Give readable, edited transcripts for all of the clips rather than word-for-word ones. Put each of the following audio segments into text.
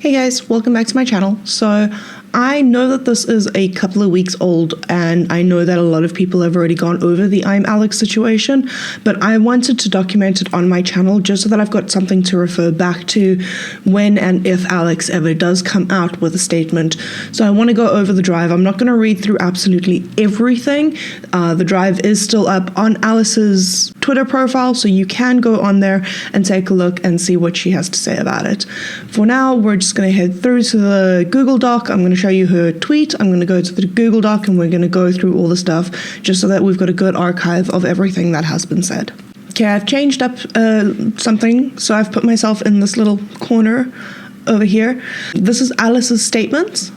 Hey guys, welcome back to my channel. So I know that this is a couple of weeks old and I know that a lot of people have already gone over the ImAllexx situation, but I wanted to document it on my channel just so that I've got something to refer back to when and if Alex ever does come out with a statement. So I want to go over the drive. I'm not going to read through absolutely everything. The drive is still up on Alice's Twitter profile, so you can go on there and take a look and see what she has to say about it. For now, we're just going to head through to the Google Doc. I'm going to show you her tweet. I'm going to go to the Google Doc and we're going to go through all the stuff just so that we've got a good archive of everything that has been said. Okay, I've changed up something, so I've put myself in this little corner over here. This is Alice's statements.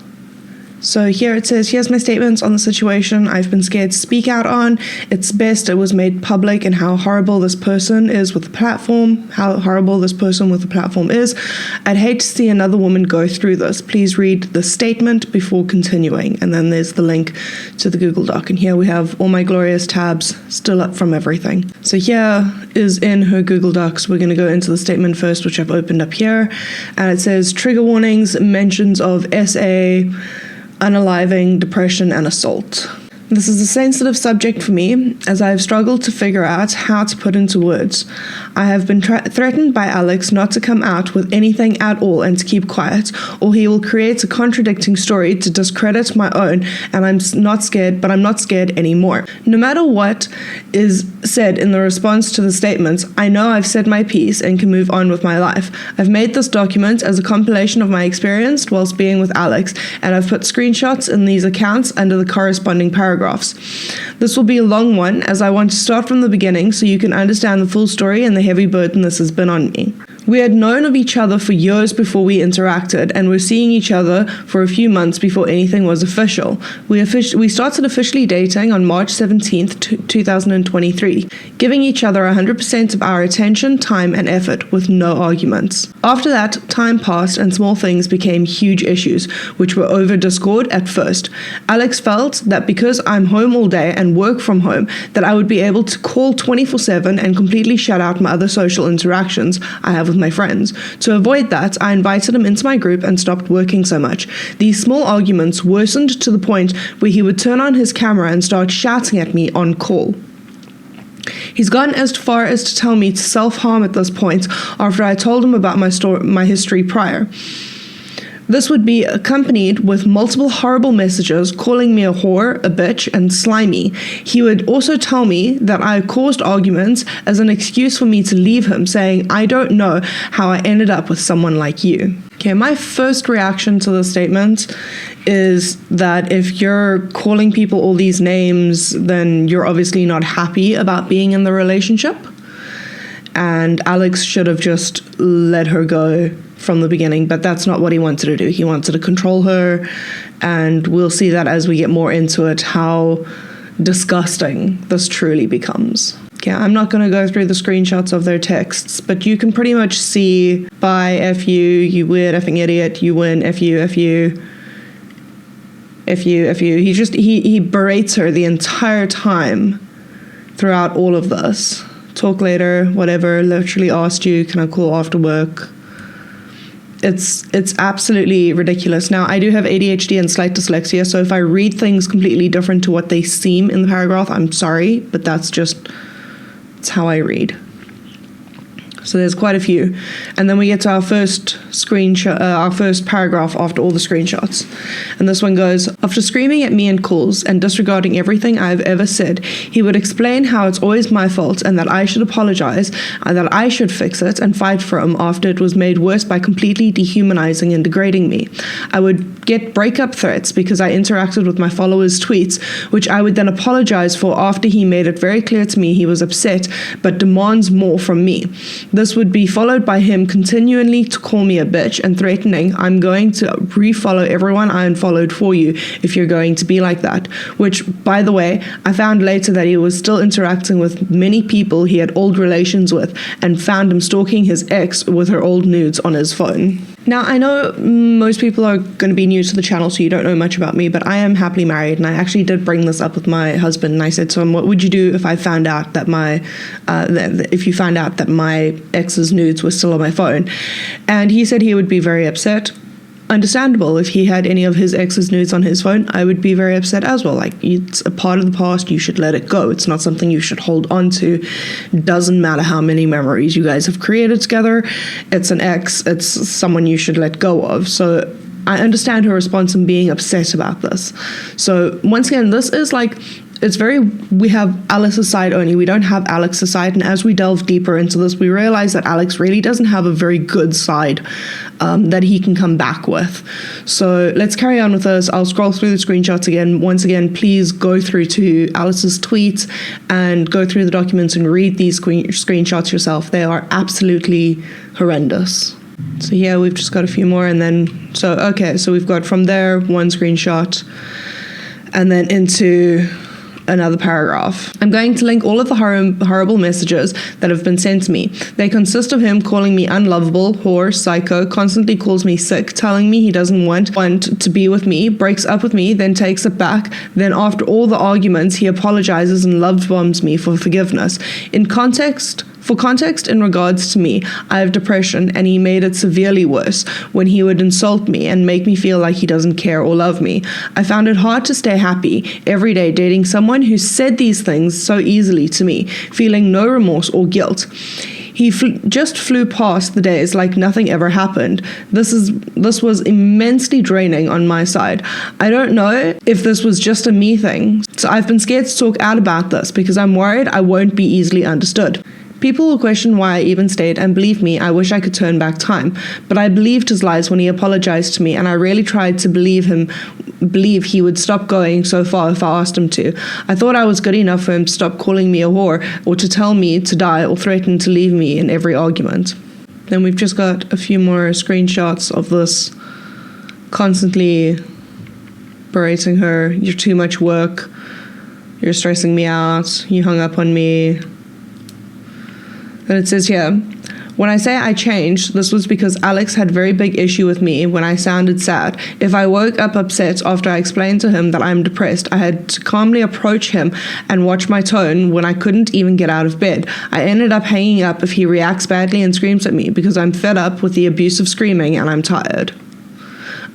So here it says, here's my statements on the situation I've been scared to speak out on. It's best it was made public and how horrible this person is with the platform, is. I'd hate to see another woman go through this. Please read the statement before continuing. And then there's the link to the Google Doc. And here we have all my glorious tabs still up from everything. So here is in her Google Docs. We're going to go into the statement first, which I've opened up here. And it says, trigger warnings, mentions of SA, unaliving, depression, and assault. This is a sensitive subject for me, as I have struggled to figure out how to put into words. I have been threatened by Alex not to come out with anything at all and to keep quiet, or he will create a contradicting story to discredit my own, and I'm not scared, but I'm not scared anymore. No matter what is said in the response to the statements, I know I've said my piece and can move on with my life. I've made this document as a compilation of my experience whilst being with Alex, and I've put screenshots in these accounts under the corresponding paragraphs. This will be a long one, as I want to start from the beginning so you can understand the full story and the heavy burden this has been on me. We had known of each other for years before we interacted, and were seeing each other for a few months before anything was official. We started officially dating on March 17th, 2023, giving each other 100% of our attention, time, and effort with no arguments. After that, time passed and small things became huge issues, which were over Discord at first. Alex felt that because I'm home all day and work from home, that I would be able to call 24/7 and completely shut out my other social interactions I have with my friends. To avoid that, I invited him into my group and stopped working so much. These small arguments worsened to the point where he would turn on his camera and start shouting at me on call. He's gone as far as to tell me to self-harm at this point after I told him about my history prior. This would be accompanied with multiple horrible messages calling me a whore, a bitch, and slimy. He would also tell me that I caused arguments as an excuse for me to leave him, saying, I don't know how I ended up with someone like you. Okay, my first reaction to the statement is that if you're calling people all these names, then you're obviously not happy about being in the relationship. And Alex should have just let her go from the beginning, but that's not what he wanted to do. He wanted to control her, and we'll see that as we get more into it, how disgusting this truly becomes. Okay, I'm not going to go through the screenshots of their texts, but you can pretty much see, bye, F you, you weird effing idiot, you win, F you, F you, F you, F you. He berates her the entire time throughout all of this. Talk later, whatever, literally asked you, can I call after work? It's absolutely ridiculous. Now, I do have ADHD and slight dyslexia, so if I read things completely different to what they seem in the paragraph, I'm sorry, but it's how I read. So there's quite a few. And then we get to our first screenshot, our first paragraph after all the screenshots. And this one goes, after screaming at me in calls and disregarding everything I've ever said, he would explain how it's always my fault and that I should apologize and that I should fix it and fight for him after it was made worse by completely dehumanizing and degrading me. I would get breakup threats because I interacted with my followers' tweets, which I would then apologize for after he made it very clear to me he was upset but demands more from me. This would be followed by him continually to call me a bitch and threatening, I'm going to refollow everyone I unfollowed for you if you're going to be like that. Which, by the way, I found later that he was still interacting with many people he had old relations with and found him stalking his ex with her old nudes on his phone. Now, I know most people are going to be new to the channel, so you don't know much about me, but I am happily married, and I actually did bring this up with my husband, and I said to him, what would you do if I found out that if you found out that my ex's nudes were still on my phone? And he said he would be very upset. understandable. If he had any of his ex's nudes on his phone, I would be very upset as well. Like, it's a part of the past, you should let it go. It's not something you should hold on to. Doesn't matter how many memories you guys have created together. It's an ex, it's someone you should let go of. So I understand her response and being upset about this. So once again, this is like, we have Alice's side only. We don't have Alex's side. And as we delve deeper into this, we realize that Alex really doesn't have a very good side that he can come back with. So let's carry on with this. I'll scroll through the screenshots again. Once again, please go through to Alice's tweets and go through the documents and read these screenshots yourself. They are absolutely horrendous. So yeah, we've just got a few more, and then, so we've got from there one screenshot and then into another paragraph. I'm going to link all of the horrible messages that have been sent to me. They consist of him calling me unlovable, whore, psycho, constantly calls me sick, telling me he doesn't want to be with me, breaks up with me, then takes it back. Then after all the arguments, he apologizes and love bombs me for forgiveness. For context in regards to me, I have depression, and he made it severely worse when he would insult me and make me feel like he doesn't care or love me. I found it hard to stay happy every day dating someone who said these things so easily to me, feeling no remorse or guilt. He just flew past the days like nothing ever happened. This was immensely draining on my side. I don't know if this was just a me thing, so I've been scared to talk out about this because I'm worried I won't be easily understood. People will question why I even stayed, and believe me, I wish I could turn back time. But I believed his lies when he apologized to me, and I really tried to believe he would stop going so far if I asked him to. I thought I was good enough for him to stop calling me a whore, or to tell me to die, or threaten to leave me in every argument. Then we've just got a few more screenshots of this, constantly berating her. You're too much work. You're stressing me out. You hung up on me. And it says here, when I say I changed, this was because Alex had very big issue with me when I sounded sad. If I woke up upset after I explained to him that I'm depressed, I had to calmly approach him and watch my tone when I couldn't even get out of bed. I ended up hanging up if he reacts badly and screams at me because I'm fed up with the abusive screaming and I'm tired.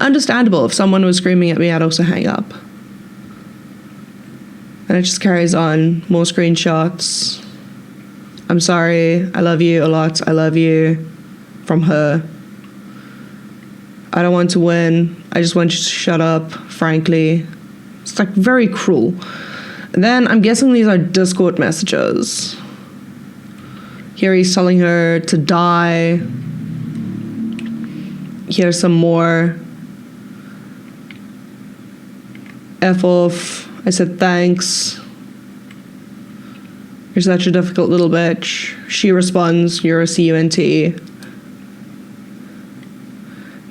Understandable. If someone was screaming at me, I'd also hang up. And it just carries on. More screenshots. I'm sorry, I love you a lot, I love you, from her. I don't want to win, I just want you to shut up, frankly. It's like very cruel. Then I'm guessing these are Discord messages. Here he's telling her to die. Here's some more. F off, I said thanks. You're such a difficult little bitch. She responds, you're a cunt.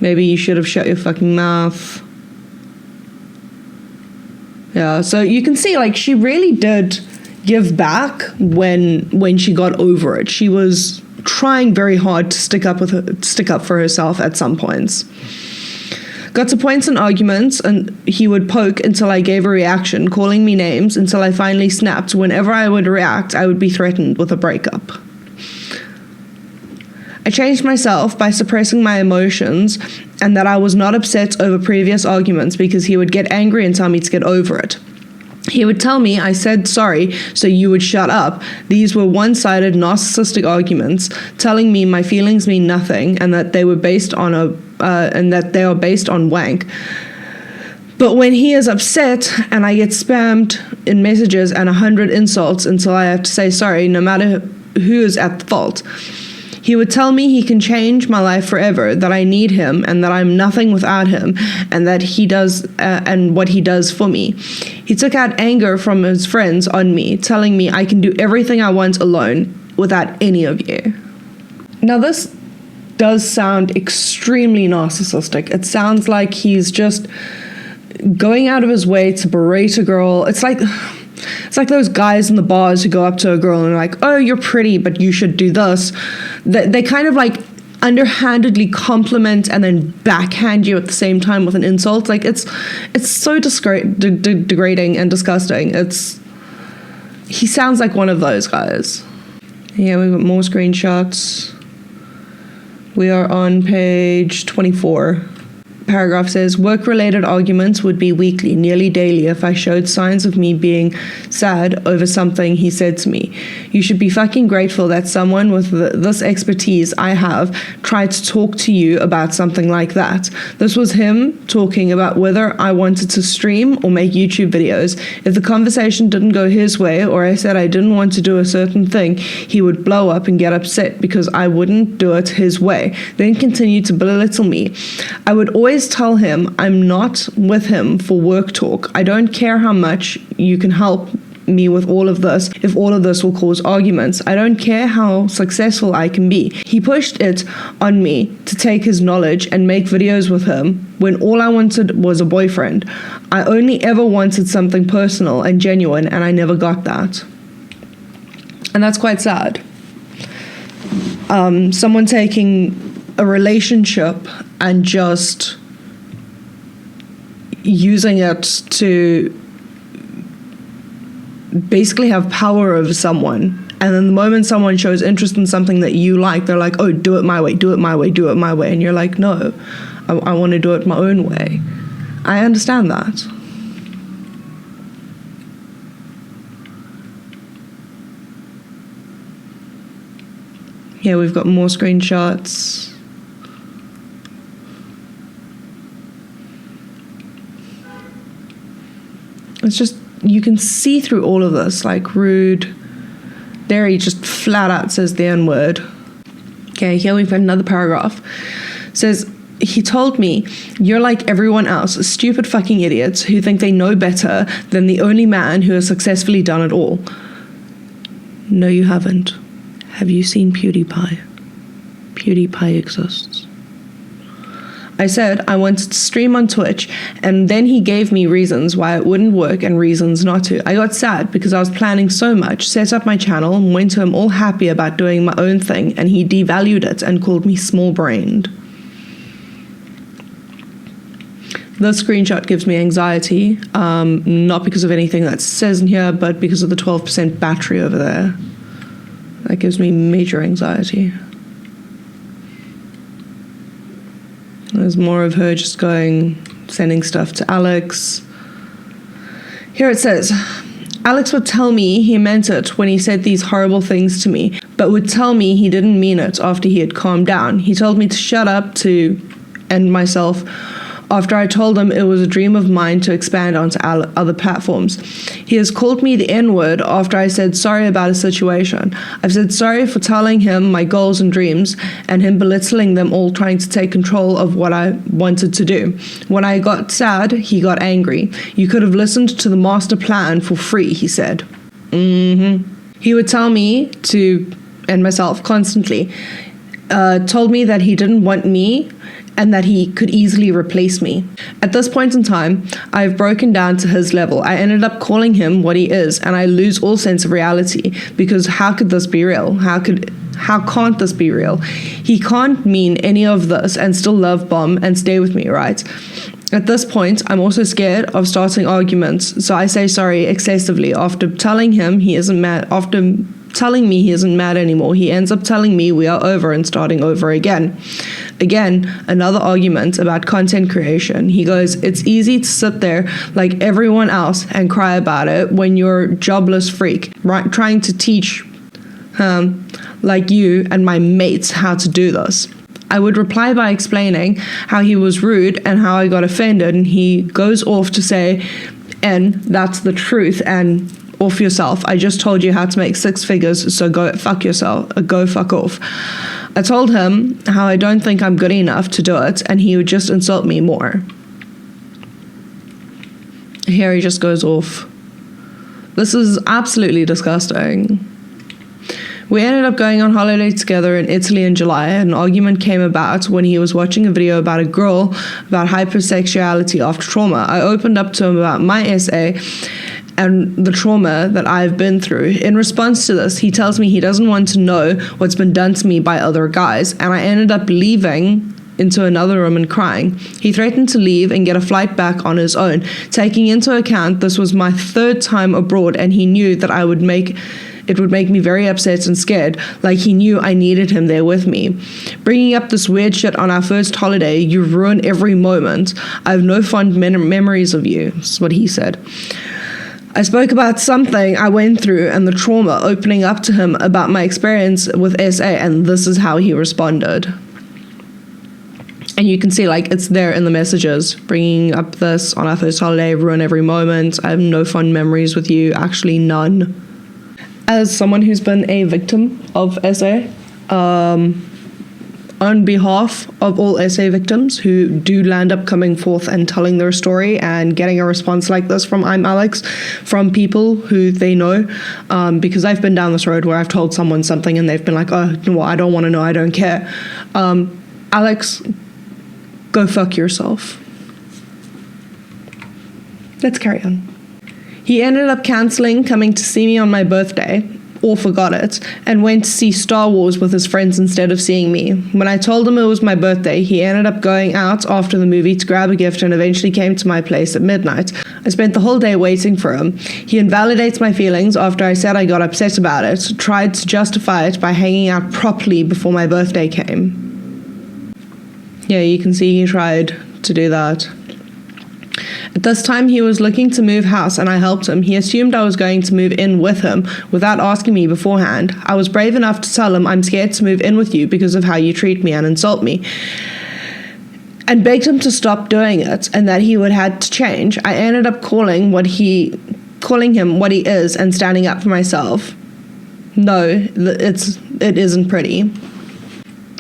Maybe you should have shut your fucking mouth. Yeah, so you can see, like, she really did give back when she got over it. She was trying very hard to stick up for herself at some points. Got to points and arguments, and he would poke until I gave a reaction, calling me names until I finally snapped. Whenever I would react, I would be threatened with a breakup. I changed myself by suppressing my emotions and that I was not upset over previous arguments because he would get angry and tell me to get over it. He would tell me I said sorry, so you would shut up. These were one-sided narcissistic arguments, telling me my feelings mean nothing and that they were based on they are based on wank. But when he is upset and I get spammed in messages and 100 insults until I have to say sorry, no matter who is at the fault. He would tell me he can change my life forever, that I need him and that I'm nothing without him, and that he does and what he does for me. He took out anger from his friends on me, telling me I can do everything I want alone without any of you. Now this does sound extremely narcissistic. It sounds like he's just going out of his way to berate a girl. It's like those guys in the bars who go up to a girl and are like, oh, you're pretty, but you should do this. They kind of like underhandedly compliment and then backhand you at the same time with an insult. Like it's so degrading and disgusting. He sounds like one of those guys. Yeah, we've got more screenshots. We are on page 24. paragraph says, work-related arguments would be weekly, nearly daily, if I showed signs of me being sad over something he said to me. You should be fucking grateful that someone with this expertise I have tried to talk to you about something like that. This was him talking about whether I wanted to stream or make YouTube videos. If the conversation didn't go his way, or I said I didn't want to do a certain thing, he would blow up and get upset because I wouldn't do it his way, then continue to belittle me. I would always tell him I'm not with him for work talk. I don't care how much you can help me with all of this if all of this will cause arguments. I don't care how successful I can be. He pushed it on me to take his knowledge and make videos with him when all I wanted was a boyfriend. I only ever wanted something personal and genuine, and I never got that. And that's quite sad. Someone taking a relationship and just using it to basically have power over someone, and then the moment someone shows interest in something that you like, they're like, oh, do it my way, do it my way, do it my way, and you're like, no, I want to do it my own way. I understand that. Here we've got more screenshots. It's just, you can see through all of this, like rude. There he just flat out says the N-word. Okay, here we've got another paragraph. It says, he told me, you're like everyone else, stupid fucking idiots who think they know better than the only man who has successfully done it all. No, you haven't. Have you seen PewDiePie? PewDiePie exists. I said I wanted to stream on Twitch, and then he gave me reasons why it wouldn't work and reasons not to. I got sad because I was planning so much, set up my channel, and went to him all happy about doing my own thing, and he devalued it and called me small-brained. This screenshot gives me anxiety, not because of anything that says in here, but because of the 12% battery over there. That gives me major anxiety. There's more of her just sending stuff to Alex. Here it says, Alex would tell me he meant it when he said these horrible things to me, but would tell me he didn't mean it after he had calmed down. He told me to shut up and myself after I told him it was a dream of mine to expand onto other platforms. He has called me the N-word after I said sorry about a situation. I've said sorry for telling him my goals and dreams and him belittling them all, trying to take control of what I wanted to do. When I got sad, he got angry. You could have listened to the master plan for free, he said. He would tell me and myself constantly, told me that he didn't want me and that he could easily replace me. At this point in time, I've broken down to his level. I ended up calling him what he is, and I lose all sense of reality, because how could this be real? How can't this be real? He can't mean any of this and still love bomb and stay with me, right? At this point, I'm also scared of starting arguments, so I say sorry excessively. After telling him he isn't mad, after telling me he isn't mad anymore, he ends up telling me we are over and starting over again. Again, another argument about content creation. He goes, it's easy to sit there like everyone else and cry about it when you're a jobless freak, right? Trying to teach like you and my mates how to do this. I would reply by explaining how he was rude and how I got offended, and he goes off to say, and that's the truth, and off yourself. I just told you how to make 6 figures, so go fuck yourself, go fuck off. I told him how I don't think I'm good enough to do it, and he would just insult me more. Here he just goes off. This is absolutely disgusting. We ended up going on holiday together in Italy in July. An argument came about when he was watching a video about a girl about hypersexuality after trauma. I opened up to him about my essay and the trauma that I've been through. In response to this, he tells me he doesn't want to know what's been done to me by other guys, and I ended up leaving into another room and crying. He threatened to leave and get a flight back on his own, taking into account this was my 3rd time abroad, and he knew that I would make It would make me very upset and scared, like he knew I needed him there with me. Bringing up this weird shit on our first holiday, you ruin every moment. I have no fond memories of you, is what he said. I spoke about something I went through and the trauma, opening up to him about my experience with SA, and this is how he responded. And you can see, like, it's there in the messages. Bringing up this on our first holiday, ruin every moment. I have no fond memories with you. Actually, none. As someone who's been a victim of SA, on behalf of all SA victims who do land up coming forth and telling their story and getting a response like this from ImAllexx, from people who they know, because I've been down this road where I've told someone something and they've been like, oh, well, I don't want to know, I don't care. Alex, go fuck yourself. Let's carry on. He ended up cancelling coming to see me on my birthday, or forgot it, and went to see Star Wars with his friends instead of seeing me. When I told him it was my birthday, he ended up going out after the movie to grab a gift and eventually came to my place at midnight. I spent the whole day waiting for him. He invalidates my feelings after I said I got upset about it, tried to justify it by hanging out properly before my birthday came. Yeah, you can see he tried to do that. At this time, he was looking to move house and I helped him. He assumed I was going to move in with him without asking me beforehand. I was brave enough to tell him I'm scared to move in with you because of how you treat me and insult me, and begged him to stop doing it and that he would have to change. I ended up calling him what he is and standing up for myself. No, it isn't pretty.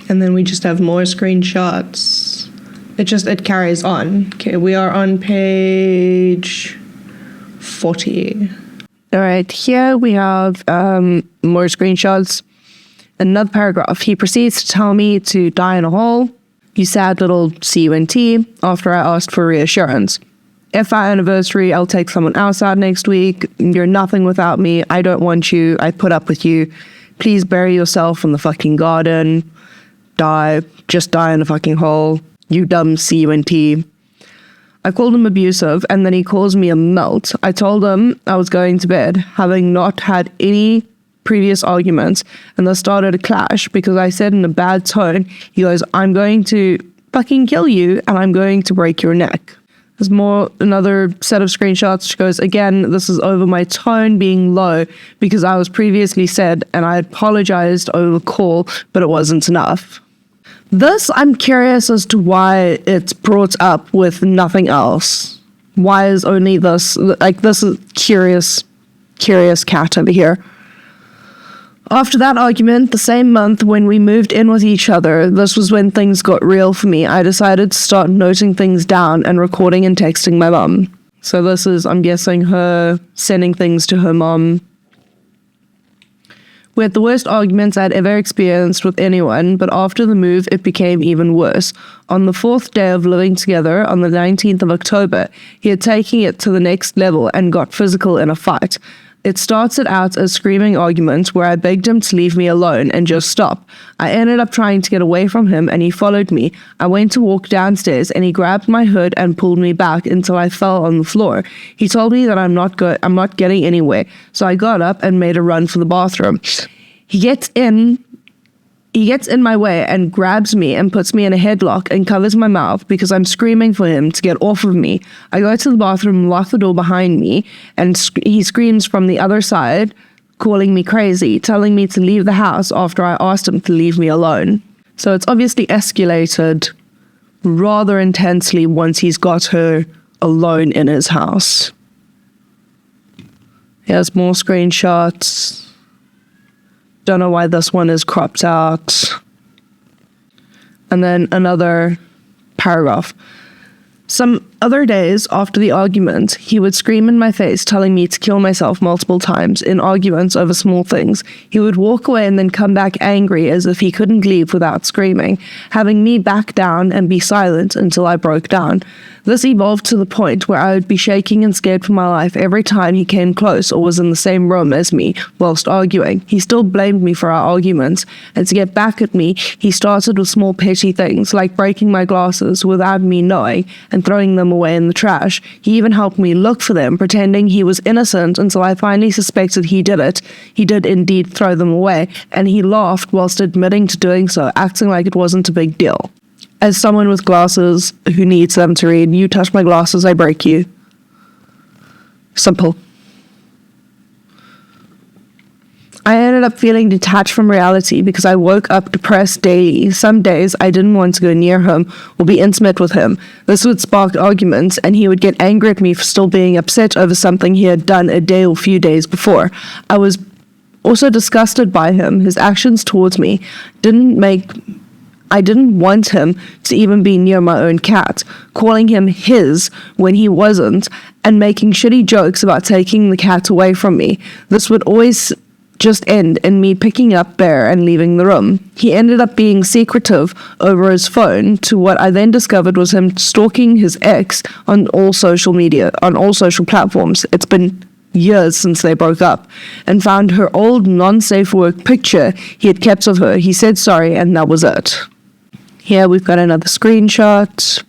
And then we just have more screenshots. It carries on. Okay, we are on page 40. All right, here we have more screenshots. Another paragraph. He proceeds to tell me to die in a hole. You sad little cunt, after I asked for reassurance. If our anniversary, I'll take someone else out next week. You're nothing without me. I don't want you. I put up with you. Please bury yourself in the fucking garden. Die. Just die in a fucking hole. You dumb cunt. I called him abusive, and then he calls me a melt. I told him I was going to bed, having not had any previous arguments, and there started a clash because I said in a bad tone, he goes, I'm going to fucking kill you, and I'm going to break your neck. There's another set of screenshots which goes, again, this is over my tone being low because I was previously said, and I apologized over call, but it wasn't enough. This, I'm curious as to why it's brought up with nothing else. Why is only this, like, this is curious cat over here. After that argument, the same month when we moved in with each other, this was when things got real for me. I decided to start noting things down and recording and texting my mum. So this is, I'm guessing, her sending things to her mum. We had the worst arguments I'd ever experienced with anyone, but after the move, it became even worse. On the 4th day of living together, on the 19th of October, he had taken it to the next level and got physical in a fight. It started out as screaming arguments where I begged him to leave me alone and just stop. I ended up trying to get away from him and he followed me. I went to walk downstairs and he grabbed my hood and pulled me back until I fell on the floor. He told me that I'm not getting anywhere, so I got up and made a run for the bathroom. He gets in my way and grabs me and puts me in a headlock and covers my mouth because I'm screaming for him to get off of me. I go to the bathroom, lock the door behind me, and he screams from the other side, calling me crazy, telling me to leave the house after I asked him to leave me alone. So it's obviously escalated rather intensely once he's got her alone in his house. Here's more screenshots. Don't know why this one is cropped out. And then another paragraph. Some other days after the argument, he would scream in my face, telling me to kill myself multiple times in arguments over small things. He would walk away and then come back angry as if he couldn't leave without screaming, having me back down and be silent until I broke down. This evolved to the point where I would be shaking and scared for my life every time he came close or was in the same room as me whilst arguing. He still blamed me for our arguments, and to get back at me, he started with small petty things like breaking my glasses without me knowing and throwing them away in the trash. He even helped me look for them, pretending he was innocent until I finally suspected he did it. He did indeed throw them away, and he laughed whilst admitting to doing so, acting like it wasn't a big deal. As someone with glasses who needs them to read, you touch my glasses, I break you. Simple. I ended up feeling detached from reality because I woke up depressed daily. Some days I didn't want to go near him or be intimate with him. This would spark arguments, and he would get angry at me for still being upset over something he had done a day or few days before. I was also disgusted by him. His actions towards me I didn't want him to even be near my own cat, calling him his when he wasn't, and making shitty jokes about taking the cat away from me. This would always just end in me picking up Bear and leaving the room. He ended up being secretive over his phone to what I then discovered was him stalking his ex on all social media, on all social platforms. It's been years since they broke up, and found her old non-safe work picture he had kept of her. He said sorry, and that was it. Here we've got another screenshot.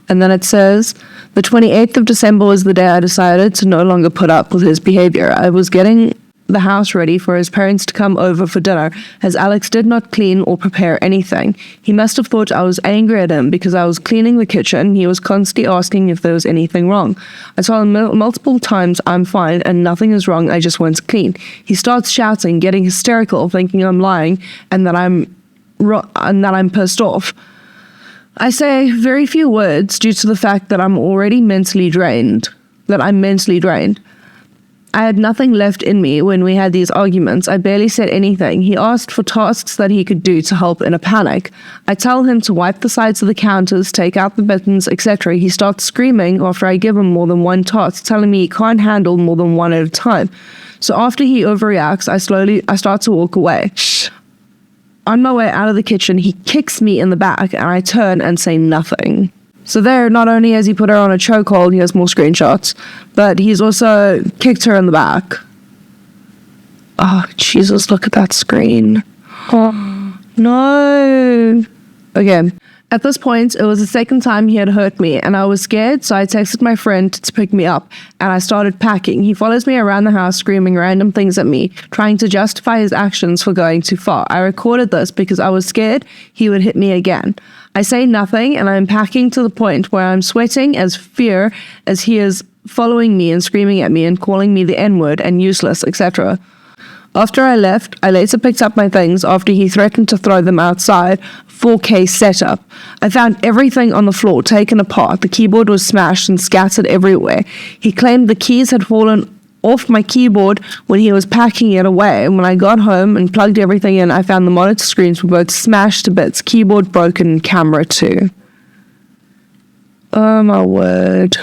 And then it says, the 28th of December was the day I decided to no longer put up with his behavior. I was getting the house ready for his parents to come over for dinner, as Alex did not clean or prepare anything. He must have thought I was angry at him because I was cleaning the kitchen. He was constantly asking if there was anything wrong. I told him multiple times I'm fine and nothing is wrong, I just want to clean. He starts shouting, getting hysterical, thinking I'm lying and that I'm pissed off. I say very few words due to the fact that I'm mentally drained. I had nothing left in me when we had these arguments. I barely said anything. He asked for tasks that he could do to help in a panic. I tell him to wipe the sides of the counters, take out the buttons, etc. He starts screaming after I give him more than one task, telling me he can't handle more than one at a time. So after he overreacts, I start to walk away. On my way out of the kitchen, he kicks me in the back, and I turn and say nothing. So there, not only has he put her on a chokehold, he has more screenshots, but he's also kicked her in the back. Oh, Jesus, look at that screen. Oh, no. Again. At this point, it was the second time he had hurt me, and I was scared, so I texted my friend to pick me up, and I started packing. He follows me around the house, screaming random things at me, trying to justify his actions for going too far. I recorded this because I was scared he would hit me again. I say nothing, and I'm packing to the point where I'm sweating as fear as he is following me and screaming at me and calling me the N-word and useless, etc. After I left, I later picked up my things after he threatened to throw them outside. 4K setup. I found everything on the floor taken apart. The keyboard was smashed and scattered everywhere. He claimed the keys had fallen off my keyboard when he was packing it away. And when I got home and plugged everything in, I found the monitor screens were both smashed to bits, keyboard broken, and camera too. Oh my word.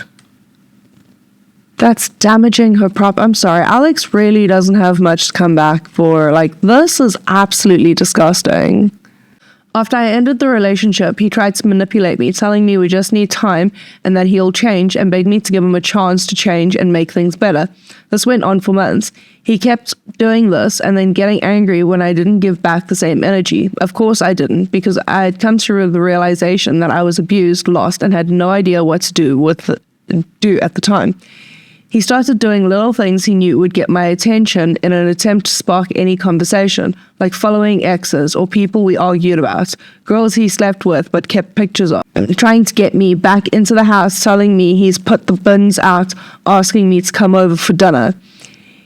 That's damaging her I'm sorry, Alex really doesn't have much to come back for. Like, this is absolutely disgusting. After I ended the relationship, he tried to manipulate me, telling me we just need time and that he'll change, and begged me to give him a chance to change and make things better. This went on for months. He kept doing this and then getting angry when I didn't give back the same energy. Of course I didn't, because I had come to the realization that I was abused, lost, and had no idea what to do at the time. He started doing little things he knew would get my attention in an attempt to spark any conversation, like following exes or people we argued about, girls he slept with but kept pictures of, trying to get me back into the house, telling me he's put the bins out, asking me to come over for dinner.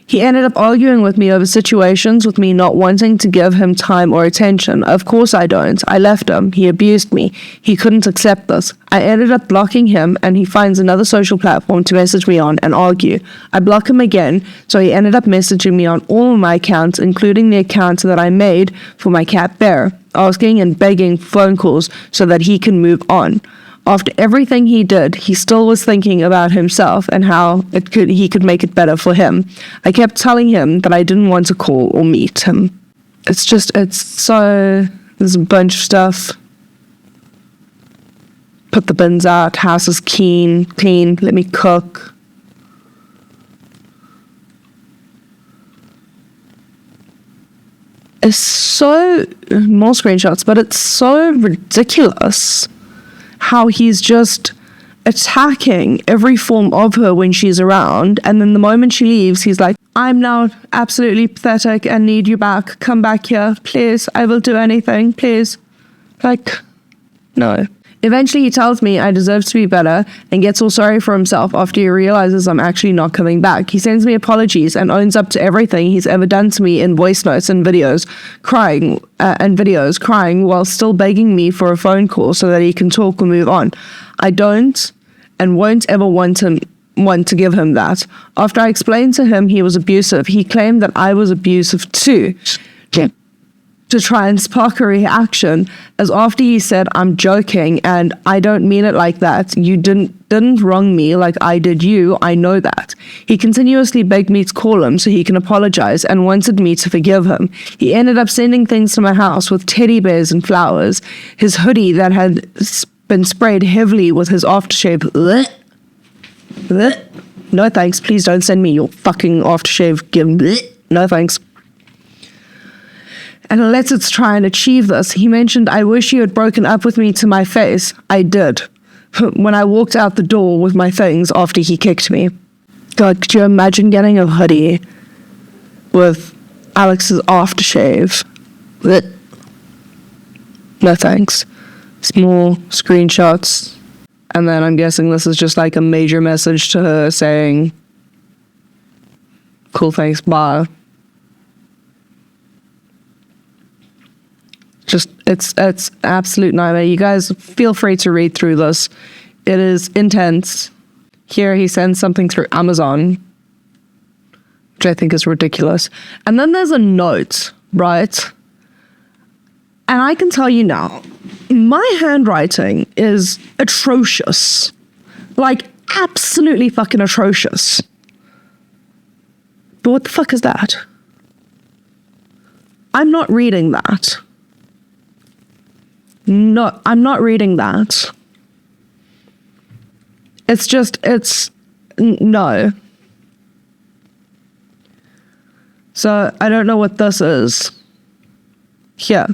He ended up arguing with me over situations with me not wanting to give him time or attention. Of course I don't. I left him. He abused me. He couldn't accept this. I ended up blocking him, and he finds another social platform to message me on and argue. I block him again, so he ended up messaging me on all of my accounts, including the account that I made for my cat Bear, asking and begging phone calls so that he can move on. After everything he did, he still was thinking about himself and how he could make it better for him. I kept telling him that I didn't want to call or meet him. There's a bunch of stuff. put the bins out, house is clean, let me cook. It's so, more screenshots, but it's so ridiculous how he's just attacking every form of her when she's around, and then the moment she leaves, he's like, I'm now absolutely pathetic and need you back. Come back here, please. I will do anything, please. Like, no. Eventually he tells me I deserve to be better and gets all sorry for himself after he realizes I'm actually not coming back. He sends me apologies and owns up to everything he's ever done to me in voice notes and videos, crying while still begging me for a phone call so that he can talk or move on. I don't and won't ever want to give him that. After I explained to him he was abusive, he claimed that I was abusive too. To try and spark a reaction, as after he said, I'm joking and I don't mean it like that. You didn't wrong me like I did you. I know that. He continuously begged me to call him so he can apologize and wanted me to forgive him. He ended up sending things to my house with teddy bears and flowers. His hoodie that had been sprayed heavily with his aftershave. No thanks. Please don't send me your fucking aftershave. No thanks. And let's try and achieve this. He mentioned, I wish you had broken up with me to my face. I did. When I walked out the door with my things after he kicked me. God, could you imagine getting a hoodie with Alex's aftershave? No thanks. Small screenshots. And then I'm guessing this is just like a major message to her saying, cool, thanks, bye. Just, it's absolute nightmare. You guys feel free to read through this. It is intense. Here he sends something through Amazon, which I think is ridiculous. And then there's a note, right? And I can tell you now, my handwriting is atrocious. Like, absolutely fucking atrocious. But what the fuck is that? I'm not reading that. No, I'm not reading that. No. So I don't know what this is. Yeah.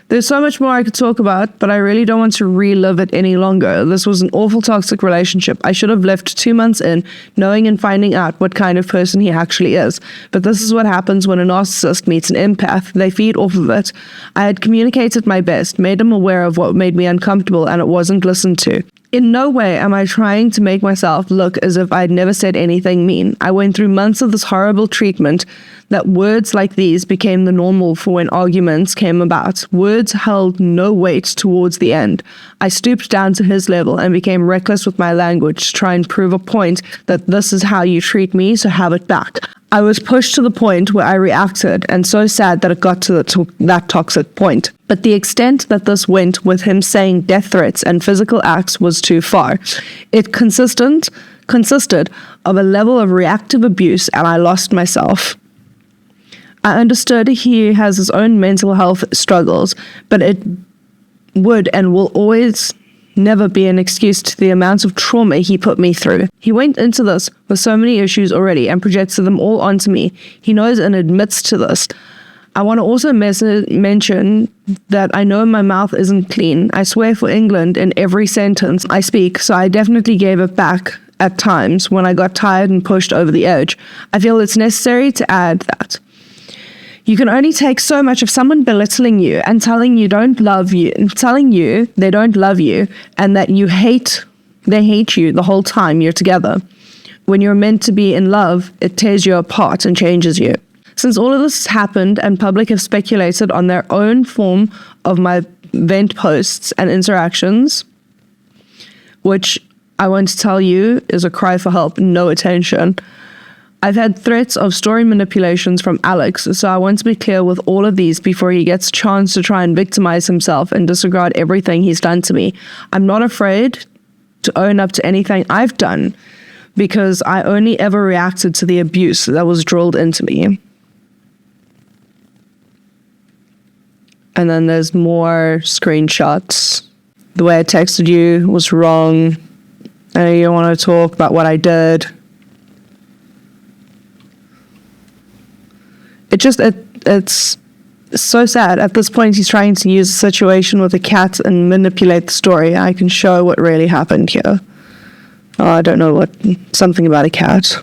There's so much more I could talk about, but I really don't want to relive it any longer. This was an awful toxic relationship. I should have left 2 months in, knowing and finding out what kind of person he actually is. But this is what happens when a narcissist meets an empath. They feed off of it. I had communicated my best, made him aware of what made me uncomfortable, and it wasn't listened to. In no way am I trying to make myself look as if I'd never said anything mean. I went through months of this horrible treatment that words like these became the normal for when arguments came about. Words held no weight towards the end. I stooped down to his level and became reckless with my language to try and prove a point that this is how you treat me, so have it back. I was pushed to the point where I reacted, and so sad that it got to that toxic point. But the extent that this went with him saying death threats and physical acts was too far. It consisted of a level of reactive abuse, and I lost myself. I understood he has his own mental health struggles, but it would and will always never be an excuse to the amount of trauma he put me through. He went into this with so many issues already and projected them all onto me. He knows and admits to this. I want to also mention that I know my mouth isn't clean. I swear for England in every sentence I speak, so I definitely gave it back at times when I got tired and pushed over the edge. I feel it's necessary to add that you can only take so much of someone belittling you and telling you don't love you, and telling you they don't love you and that they hate you the whole time you're together. When you're meant to be in love, it tears you apart and changes you. Since all of this has happened and public have speculated on their own form of my vent posts and interactions, which I want to tell you is a cry for help, no attention. I've had threats of story manipulations from Alex, so I want to be clear with all of these before he gets a chance to try and victimize himself and disregard everything he's done to me. I'm not afraid to own up to anything I've done because I only ever reacted to the abuse that was drilled into me. And then there's more screenshots. the way I texted you was wrong. I know you don't want to talk about what I did. It's so sad. At this point, he's trying to use the situation with the cat and manipulate the story. I can show what really happened here. Oh, I don't know something about a cat.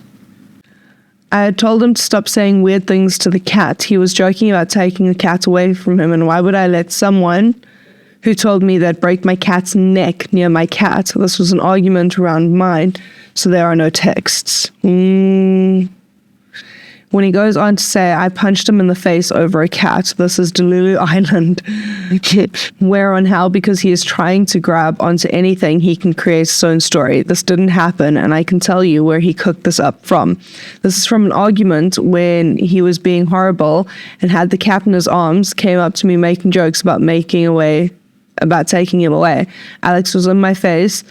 I had told him to stop saying weird things to the cat. He was joking about taking the cat away from him, and why would I let someone who told me they'd break my cat's neck near my cat? This was an argument around mine, so there are no texts. When he goes on to say, I punched him in the face over a cat. This is Delulu Island. Where on how? Because he is trying to grab onto anything he can create his own story. This didn't happen, and I can tell you where he cooked this up from. This is from an argument when he was being horrible and had the cat in his arms, came up to me making jokes about taking him away. Alex was in my face,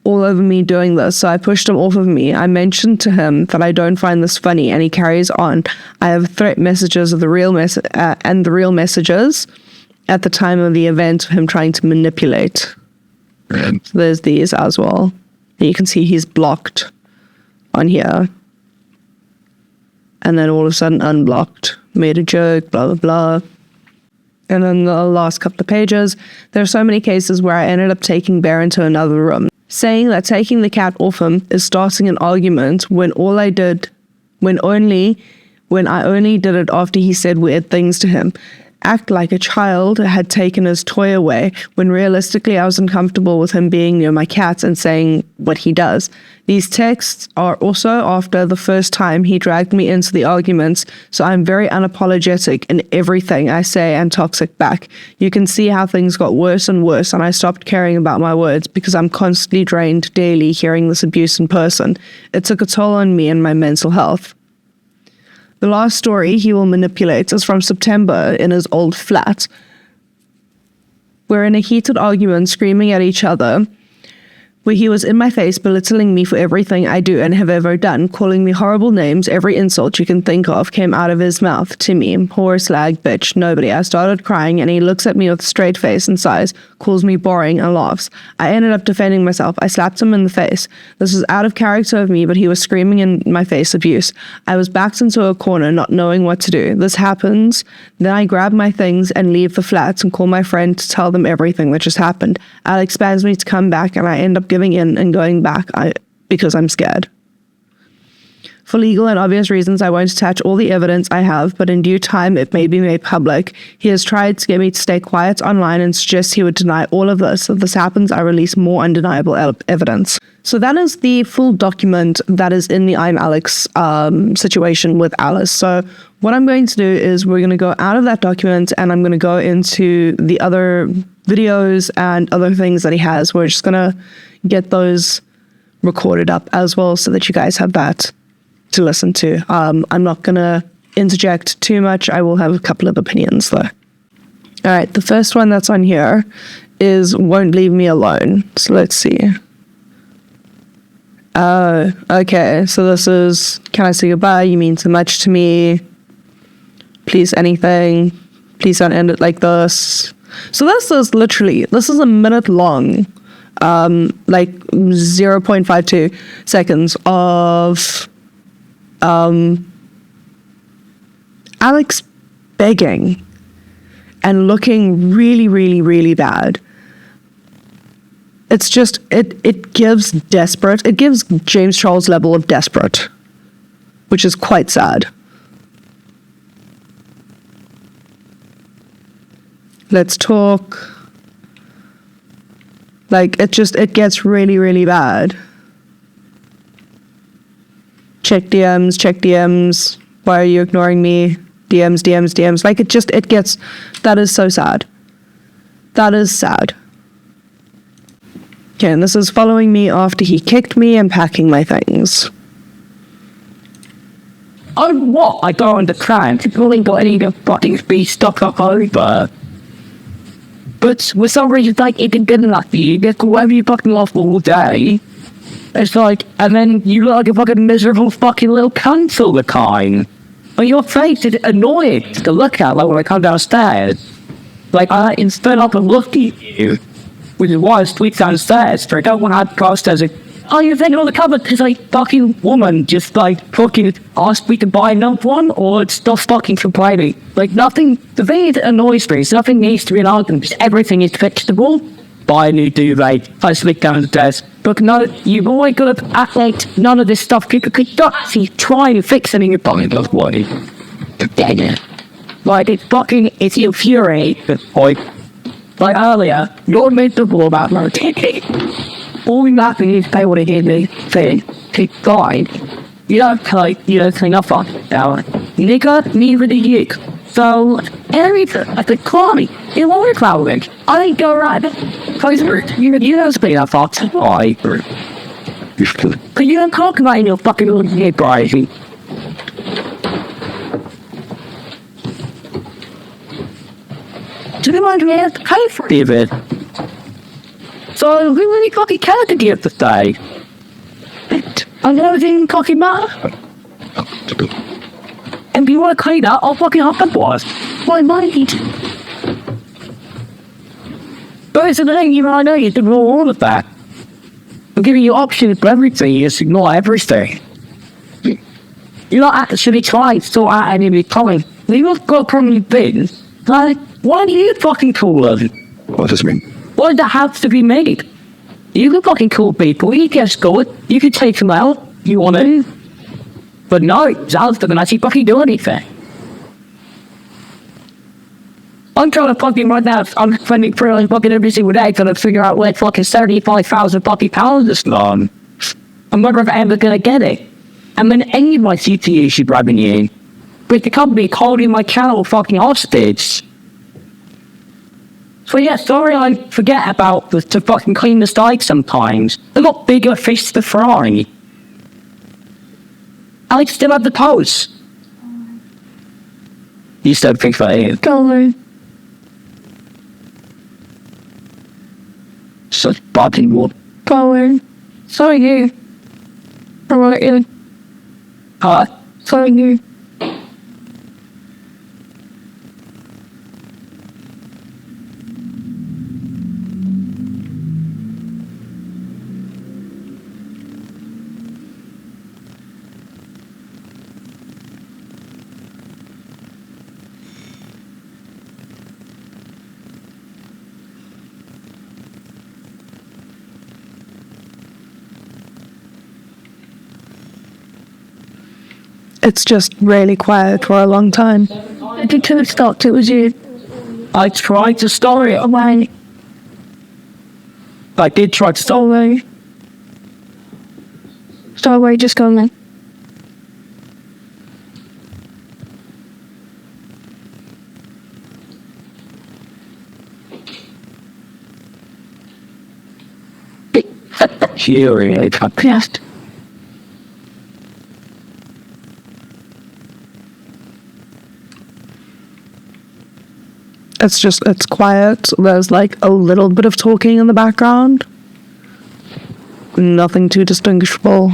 all over me doing this, so I pushed him off of me. I mentioned to him that I don't find this funny, and he carries on. I have threat messages of the real messages at the time of the event of him trying to manipulate. So there's these as well. And you can see he's blocked on here. And then all of a sudden unblocked. Made a joke, blah, blah, blah. And then the last couple of pages, there are so many cases where I ended up taking Bear into another room, saying that taking the cat off him is starting an argument when I only did it after he said weird things to him. Act like a child had taken his toy away, when realistically I was uncomfortable with him being near my cat and saying what he does. These texts are also after the first time he dragged me into the arguments, so I'm very unapologetic in everything I say and toxic back. You can see how things got worse and worse, and I stopped caring about my words because I'm constantly drained daily hearing this abuse in person. It took a toll on me and my mental health. The last story he will manipulate is from September in his old flat. We're in a heated argument, screaming at each other, where he was in my face belittling me for everything I do and have ever done, calling me horrible names. Every insult you can think of came out of his mouth to me. Whore, slag, bitch, nobody. I started crying, and he looks at me with a straight face and sighs, calls me boring and laughs. I ended up defending myself. I slapped him in the face. This was out of character of me, but he was screaming in my face abuse. I was backed into a corner, not knowing what to do. This happens. Then I grab my things and leave the flats and call my friend to tell them everything that just happened. Alex begs me to come back, and I end up giving in and going back because I'm scared. For legal and obvious reasons, I won't attach all the evidence I have, but in due time it may be made public. He has tried to get me to stay quiet online and suggests he would deny all of this. If this happens, I release more undeniable evidence. So that is the full document that is in the ImAllexx situation with Alice. So what I'm going to do is we're going to go out of that document, and I'm going to go into the other videos and other things that he has. We're just going to get those recorded up as well so that you guys have that to listen to. I'm not going to interject too much. I will have a couple of opinions though. All right, the first one that's on here is Won't Leave Me Alone. So let's see. Okay, so this is, can I say goodbye? You mean too much to me. Please anything. Please don't end it like this. So this is a minute long, like 0.52 seconds of Alex begging and looking really, really, really bad. It's just, it gives desperate. It gives James Charles level of desperate, which is quite sad. Let's talk. Like, it gets really, really bad. Check DMs. Why are you ignoring me? DMs. Like, it gets, that is so sad. That is sad. Okay, and this is following me after he kicked me and packing my things. Oh, what? I don't understand. It's really got any of the fucking be stuck up over. But with some reason, like, it didn't get enough for you. You get whatever you fucking love all day. It's like, and then you look like a fucking miserable fucking little cunt all the time. And your face is annoying to look at, like, when I come downstairs. Like, I stand up and look at you. which is why I tweaked downstairs, but I don't want to have cost as a, oh, you're thinking on the cover because like fucking woman just like fucking asked me to buy another one, or it's still fucking complaining. Like nothing, the thing that annoys me is nothing needs to be an argument because everything is fixable. Buy a new duvet, I sleep downstairs. But no, you've always got to act like none of this stuff people could actually try to fix it in your body. That's why. Like it's fucking, it's infuriating. Like earlier, you're miserable about no ticket. All you have to do is pay what it is me saying, it's fine. You don't clean up on it now. Nigga, neither do you. So, everything, I think, call me. You want to cloud it. I ain't go right. Cause you don't clean up on it. Why? Cause you don't talk about your fucking little head, Brian. Do you want to have to pay for it? So, we really fucking care to give the day. I never didn't fucking matter. And if you want to clean up, I'll fucking hop and was. Why might? But it's the thing, you know, I know you can roll all of that. I'm giving you options for everything, you just ignore everything. You're not actually trying to sort out any of your comments. You've got probably been, like, why do you fucking call them? What does it mean? Why does that have to be made? You can fucking call people, you can score it, you can take them out, you want to. But no, Zal's doesn't actually fucking do anything. I'm trying to fucking right now, I'm spending pretty much fucking every single day trying to figure out where fucking 75,000 fucking pounds is gone. I'm never ever gonna get it. And then any of my CTE should revenue, but the company holding my channel fucking hostage. So yeah, sorry I forget about to fucking clean the dike sometimes. I've got bigger fish to fry. I still have the post. You still think about it? Go. Such fucking wood. Go. Sorry, you. Alright, you. Huh? Sorry, you. It's just really quiet for a long time. I think it stopped, it was you. I tried to stop it. Away. I did try to stop it. Away. Stop away, just go then. Fury, Yes. It's quiet. There's like a little bit of talking in the background. Nothing too distinguishable.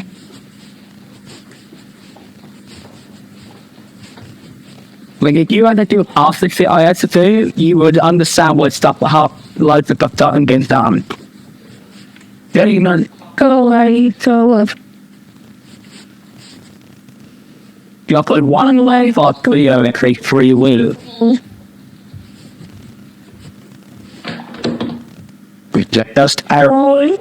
Like if you had to do half the shit I had to do, you would understand what stuff the half loads of stuff done against done. Yeah, you know. Go away, go up. You put one away for clear and create three wheels. Just arrow.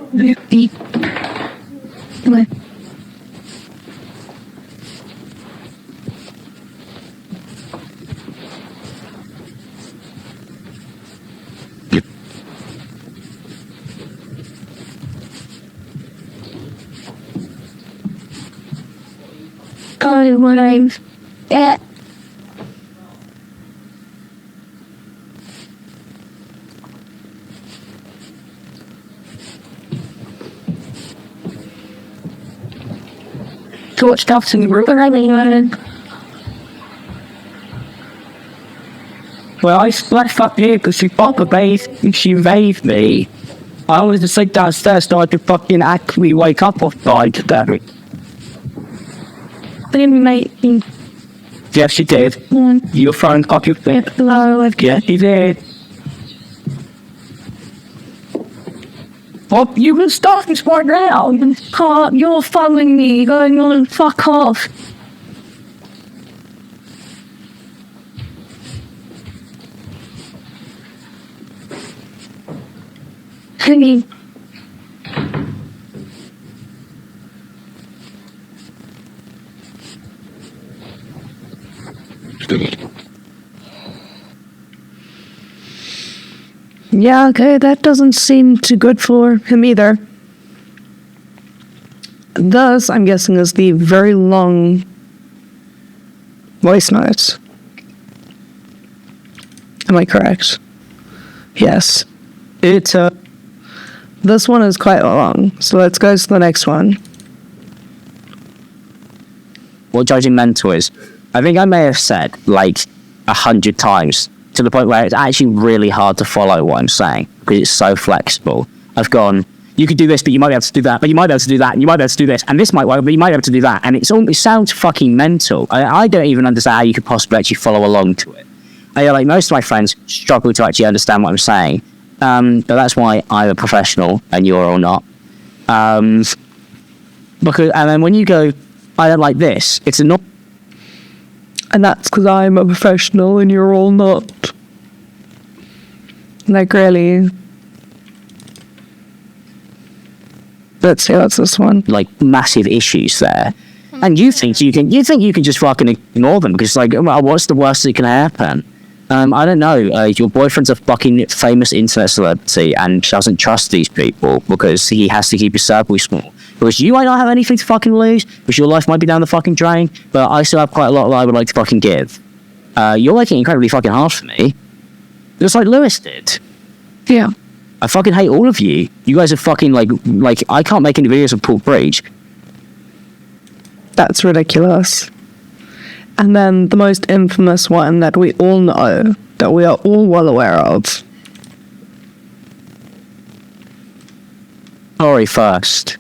Call my name. Yeah. Torch stuff in the room. Well, I splashed up here because she fucking bathed and she bathed me. I wanted to sit downstairs so I could fucking actually wake up off by today. Didn't make me. Yes, she did. Your phone got your fit. Hello, Yes, she did. Well, you can stop this right now. You're following me. You're going on and fuck off. Honey. Yeah, okay, that doesn't seem too good for him either. Thus, I'm guessing, is the very long voice note. Am I correct? Yes. This one is quite long, so let's go to the next one. What judging mental is, I think I may have said like 100 times, to the point where it's actually really hard to follow what I'm saying because it's so flexible. I've gone, you could do this, but you might be able to do that, but you might be able to do that, and you might be able to do this, and this might work, but you might be able to do that, and it sounds fucking mental. I don't even understand how you could possibly actually follow along to it. Like most of my friends struggle to actually understand what I'm saying, but that's why I'm a professional and you're all not. And then when you go, I don't like this, it's not. And that's because I'm a professional and you're all not. Like, really? Let's see, what's this one? Like, massive issues there. And you think you can just fucking ignore them because, like, well, what's the worst that can happen? I don't know. Your boyfriend's a fucking famous internet celebrity and doesn't trust these people because he has to keep his circle small. Because you might not have anything to fucking lose, because your life might be down the fucking drain, but I still have quite a lot that I would like to fucking give. You're making it incredibly fucking hard for me. Just like Lewis did. Yeah. I fucking hate all of you. You guys are fucking like I can't make any videos of Paul Breach. That's ridiculous. And then the most infamous one that we all know, that we are all well aware of. Sorry first.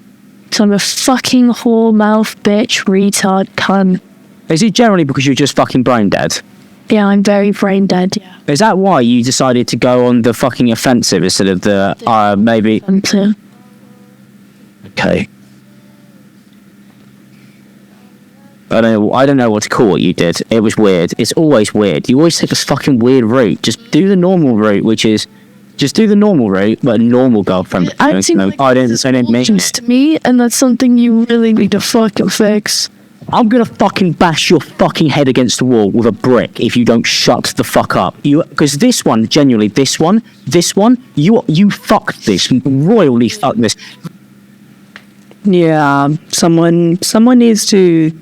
So I'm a fucking whore mouth bitch retard cunt. Is it generally because you're just fucking brain dead? Yeah, I'm very brain dead, yeah. Is that why you decided to go on the fucking offensive instead of the maybe? Okay. I don't know what to call what you did. It was weird. It's always weird. You always take this fucking weird route. Just do the normal route, which is just do the normal route, but a normal girlfriend. I didn't mean it. To me, and that's something you really need to fucking fix. I'm gonna fucking bash your fucking head against the wall with a brick if you don't shut the fuck up. Because this one, genuinely, this one, you fucked this, royally fucked this. Yeah, someone needs to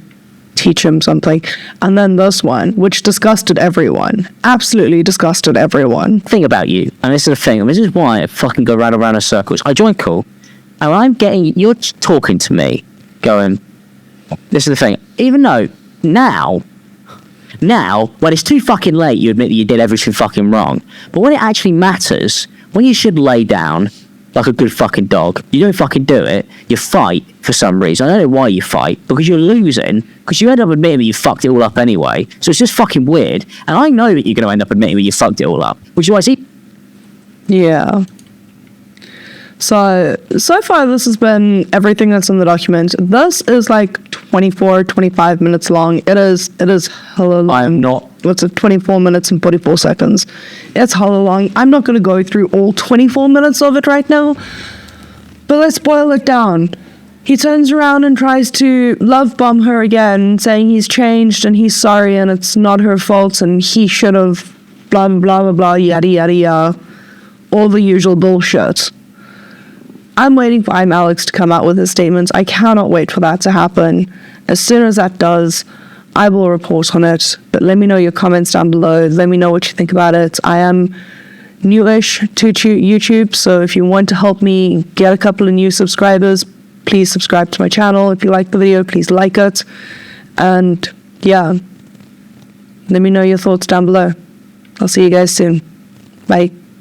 teach him something. And then this one, which disgusted everyone. Absolutely disgusted everyone. Thing about you, and this is the thing, and this is why I fucking go round and round in circles. I join call, and you're talking to me, going, this is the thing, even though now, when it's too fucking late, you admit that you did everything fucking wrong. But when it actually matters, when you should lay down like a good fucking dog, you don't fucking do it. You fight for some reason. I don't know why you fight, because you're losing, because you end up admitting that you fucked it all up anyway. So it's just fucking weird. And I know that you're going to end up admitting that you fucked it all up, which is why I see. Yeah. So far this has been everything that's in the document. This is like 25 minutes long. It is hella long. I am not. What's it, 24 minutes and 44 seconds. It's hella long. I'm not going to go through all 24 minutes of it right now, but let's boil it down. He turns around and tries to love bomb her again, saying he's changed and he's sorry and it's not her fault and he should have blah, blah, blah, blah, blah, yada, yada, yada. All the usual bullshit. I'm waiting for ImAllexx to come out with his statements. I cannot wait for that to happen. As soon as that does, I will report on it. But let me know your comments down below. Let me know what you think about it. I am newish to YouTube, so if you want to help me get a couple of new subscribers, please subscribe to my channel. If you like the video, please like it. And yeah, let me know your thoughts down below. I'll see you guys soon. Bye.